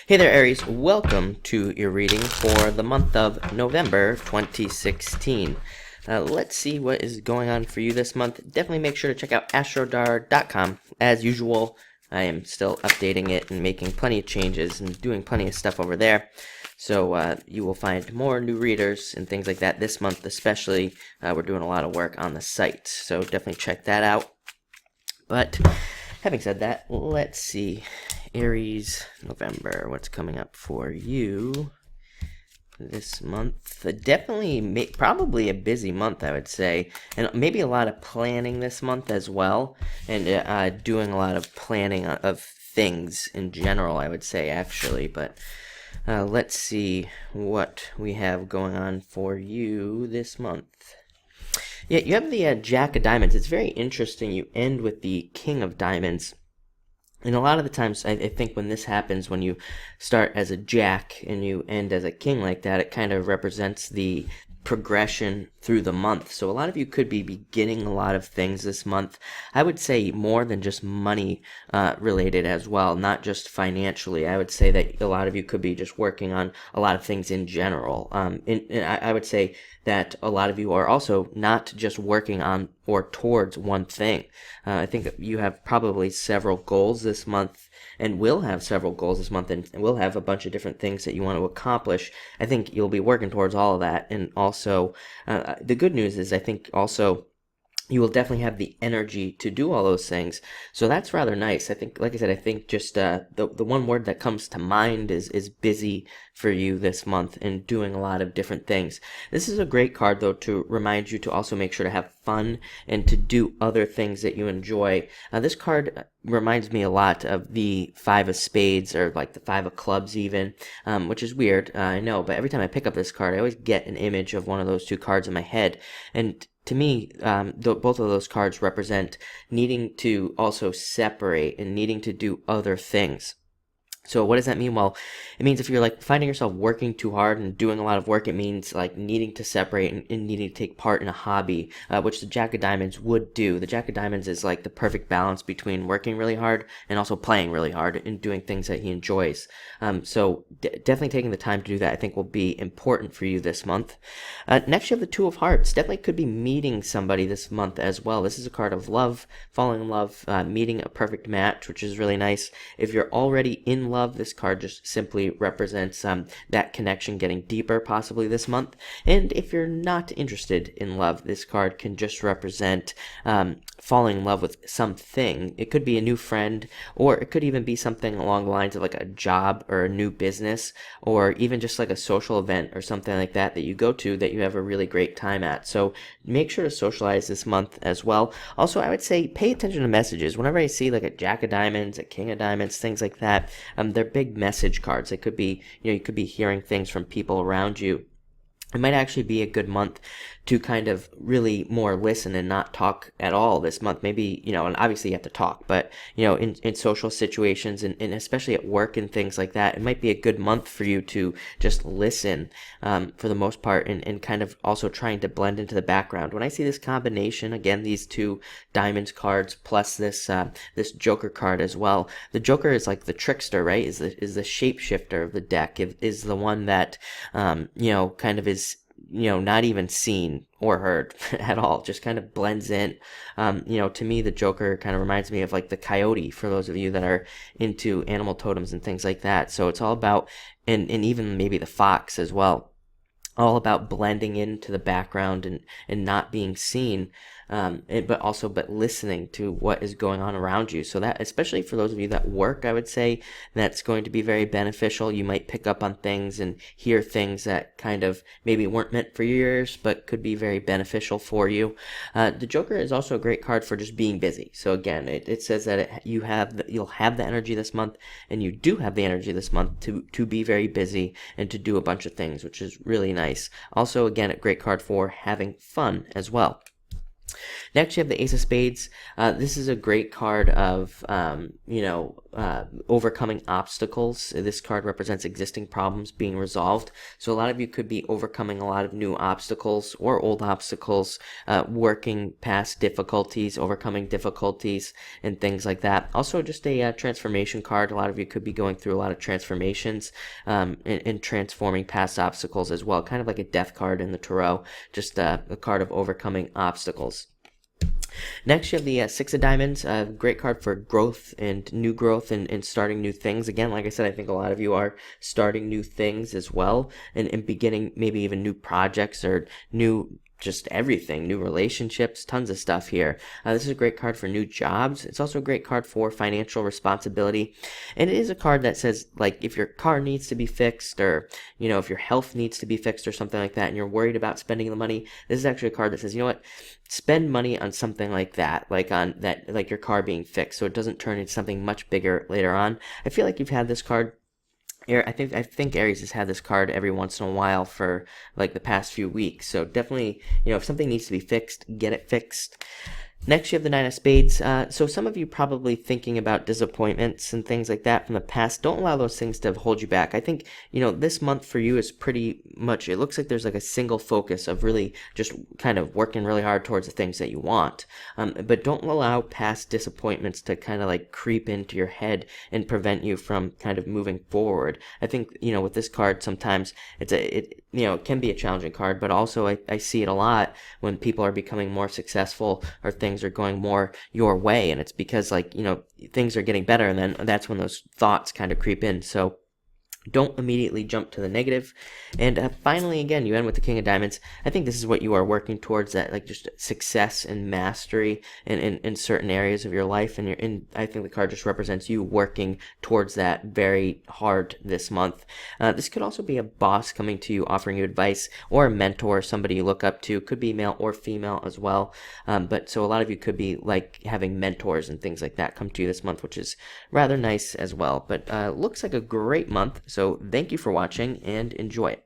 Hey there, Aries. Welcome to your reading for the month of November 2016. Let's see what is going on for you this month. Definitely make sure to check out astrodar.com. As usual, I am still updating it and making plenty of changes and doing plenty of stuff over there. So you will find more new readers and things like that this month especially. We're doing a lot of work on the site, so definitely check that out. But having said that, let's see. Aries, November, what's coming up for you this month? Definitely, probably a busy month, I would say, and maybe a lot of planning this month as well, and doing a lot of planning of things in general, I would say, actually. But let's see what we have going on for you this month. Yeah, you have the Jack of Diamonds. It's very interesting. You end with the King of Diamonds. And a lot of the times, I think when this happens, when you start as a jack and you end as a king like that, it kind of represents the progression through the month. So a lot of you could be beginning a lot of things this month. I would say more than just money related as well, not just financially. I would say that a lot of you could be just working on a lot of things in general. And I would say that a lot of you are also not just working on or towards one thing. I think that you have probably several goals this month and will have several goals this month and will have a bunch of different things that you want to accomplish. I think you'll be working towards all of that. And also, the good news is I think also you will definitely have the energy to do all those things. So that's rather nice. I think, like I said, I think just the one word that comes to mind is busy for you this month and doing a lot of different things. This is a great card, though, to remind you to also make sure to have fun and to do other things that you enjoy. This card reminds me a lot of the Five of Spades, or like the Five of Clubs even, which is weird, I know, but every time I pick up this card, I always get an image of one of those two cards in my head. And to me, both of those cards represent needing to also separate and needing to do other things. So what does that mean? Well, it means if you're like finding yourself working too hard and doing a lot of work, it means like needing to separate and needing to take part in a hobby, which the Jack of Diamonds would do. The Jack of Diamonds is like the perfect balance between working really hard and also playing really hard and doing things that he enjoys. So definitely taking the time to do that, I think, will be important for you this month. Next, you have the Two of Hearts. Definitely could be meeting somebody this month as well. This is a card of love, falling in love, meeting a perfect match, which is really nice. If you're already in love, this card just simply represents that connection getting deeper possibly this month. And if you're not interested in love, this card can just represent falling in love with something. It could be a new friend, or it could even be something along the lines of like a job or a new business, or even just like a social event or something like that that you go to that you have a really great time at. So make sure to socialize this month as well. Also, I would say pay attention to messages. Whenever I see like a Jack of Diamonds, a King of Diamonds, things like that, they're big message cards. It could be, you could be hearing things from people around you. It might actually be a good month to kind of really more listen and not talk at all this month. Maybe, and obviously you have to talk, but, in social situations and especially at work and things like that, it might be a good month for you to just listen for the most part and kind of also trying to blend into the background. When I see this combination, again, these two Diamonds cards plus this Joker card as well. The Joker is like the trickster, right? Is the shapeshifter of the deck. Is the one that, kind of is not even seen or heard at all, just kind of blends in. To me, the Joker kind of reminds me of like the coyote, for those of you that are into animal totems and things like that. So it's all about, and even maybe the fox as well, all about blending into the background and not being seen, but listening to what is going on around you. So that, especially for those of you that work, I would say that's going to be very beneficial. You might pick up on things and hear things that kind of maybe weren't meant for your ears, but could be very beneficial for you. The Joker is also a great card for just being busy. So again, it says that you'll have the energy this month, and you do have the energy this month to be very busy and to do a bunch of things, which is really nice. Also, again, a great card for having fun as well. Next, you have the Ace of Spades. This is a great card of, overcoming obstacles. This card represents existing problems being resolved. So a lot of you could be overcoming a lot of new obstacles or old obstacles, working past difficulties, overcoming difficulties, and things like that. Also, just a transformation card. A lot of you could be going through a lot of transformations and transforming past obstacles as well. Kind of like a death card in the tarot, just a card of overcoming obstacles. Next, you have the Six of Diamonds, a great card for growth and starting new things. Again, like I said, I think a lot of you are starting new things as well and beginning maybe even new projects or new just everything, new relationships, tons of stuff here. This is a great card for new jobs. It's also a great card for financial responsibility. And it is a card that says, like, if your car needs to be fixed or, if your health needs to be fixed or something like that and you're worried about spending the money, this is actually a card that says, you know what, spend money on something like that, like your car being fixed, so it doesn't turn into something much bigger later on. I feel like you've had this card. I think Aries has had this card every once in a while for like the past few weeks. So definitely, if something needs to be fixed, get it fixed. Next, you have the Nine of Spades. So some of you probably thinking about disappointments and things like that from the past. Don't allow those things to hold you back. I think, this month for you is pretty much, it looks like there's like a single focus of really just kind of working really hard towards the things that you want. But don't allow past disappointments to kind of like creep into your head and prevent you from kind of moving forward. I think, with this card, sometimes it can be a challenging card, but also I see it a lot when people are becoming more successful or things are going more your way, and it's because things are getting better, and then that's when those thoughts kind of creep in. So don't immediately jump to the negative. And finally, again, you end with the King of Diamonds. I think this is what you are working towards, that like just success and mastery in certain areas of your life. And I think the card just represents you working towards that very hard this month. This could also be a boss coming to you offering you advice, or a mentor, somebody you look up to. Could be male or female as well. But so a lot of you could be like having mentors and things like that come to you this month, which is rather nice as well. But looks like a great month. So thank you for watching and enjoy it.